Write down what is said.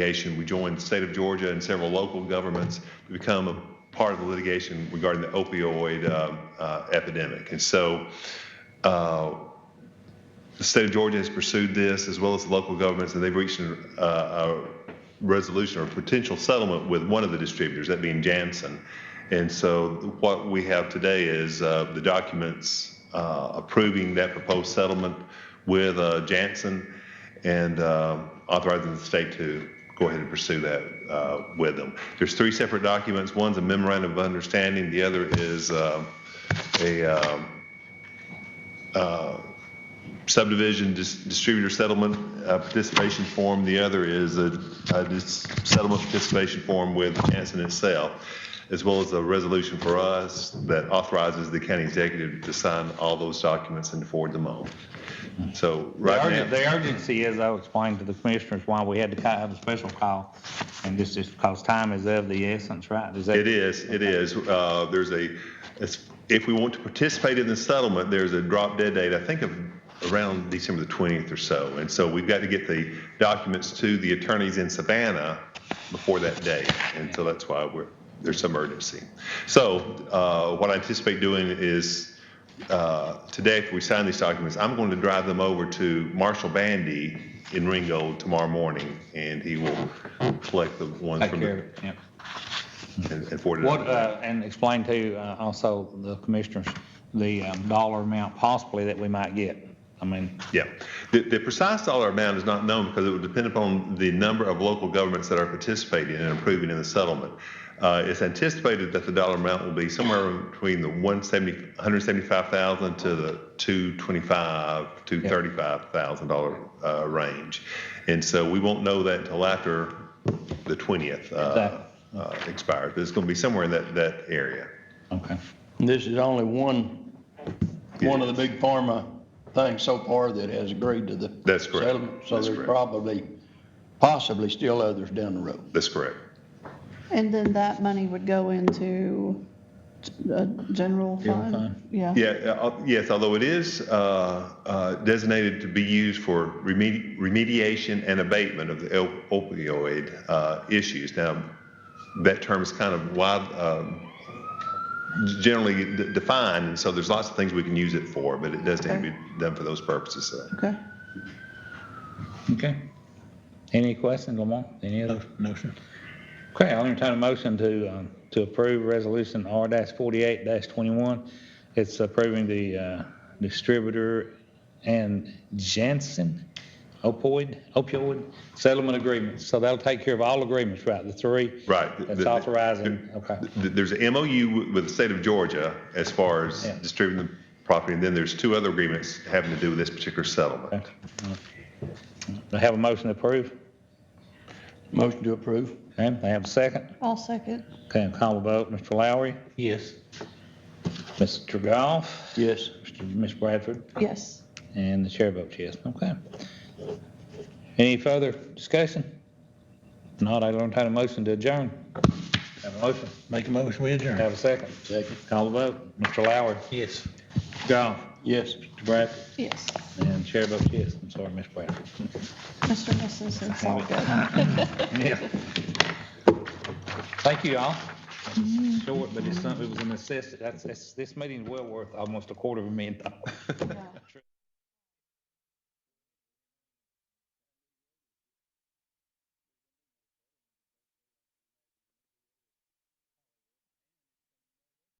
litigation. We joined the state of Georgia and several local governments to become a part of the litigation regarding the opioid epidemic. And so the state of Georgia has pursued this, as well as the local governments, and they've reached a resolution or potential settlement with one of the distributors, that being Janssen. And so what we have today is the documents approving that proposed settlement with Janssen and authorizing the state to go ahead and pursue that with them. There's 3 separate documents. One's a memorandum of understanding. The other is a subdivision distributor settlement participation form. The other is a settlement participation form with Janssen itself, as well as a resolution for us that authorizes the county executive to sign all those documents and to forward them on. So the urgency is, I explained to the commissioners why we had to have a special call, and this is because time is of the essence, right? It is. If we want to participate in the settlement, there's a drop dead date, I think, of around December the 20th or so. And so we've got to get the documents to the attorneys in Savannah before that date. And so that's why there's some urgency. So what I anticipate doing is today, if we sign these documents, I'm going to drive them over to Marshall Bandy in Ringgold tomorrow morning, and he will collect the ones from the, and forward it out. And explain to also the commissioners the dollar amount possibly that we might get. I mean, yeah, the precise dollar amount is not known because it would depend upon the number of local governments that are participating and approving in the settlement. It's anticipated that the dollar amount will be somewhere between the $175,000 to the $225,000 to $35,000 range, and so we won't know that until after the 20th expires. But it's going to be somewhere in that area. Okay. This is only one of the big pharma things so far that has agreed to the That's correct. settlement. So That's there's correct. possibly still others down the road. That's correct. And then that money would go into a general fund? Yeah. Yes, although it is designated to be used for remediation and abatement of the opioid issues. Now, that term is kind of wide, generally defined, and so there's lots of things we can use it for, but it does need to be done for those purposes. So. Okay. Okay. Any questions, Lamar? Any other? No, sir. Okay, I'll entertain a motion to approve resolution R-48-21. It's approving the distributor and Janssen opioid settlement agreements. So that'll take care of all agreements, right? The 3. Right. That's authorizing. Okay. There's an MOU with the state of Georgia as far as distributing the property, and then there's 2 other agreements having to do with this particular settlement. Okay. I have a motion to approve. Motion to approve. Okay, I have a second. I'll second. Okay, I'll call the vote. Mr. Lowry? Yes. Mr. Goff? Yes. Ms. Bradford? Yes. And the chair votes yes. Okay. Any further discussion? If not, I'll entertain a motion to adjourn. Have a motion. Make a motion, we adjourn. Have a second. Second. Call the vote. Mr. Lowry? Yes. Goff? Yes. Mr. Bradford? Yes. And chair votes yes. I'm sorry, Ms. Bradford. Mr. and Mrs. It's all good. Yeah. Thank you, all. Short, but it was a necessity. This meeting is well worth almost $250,000.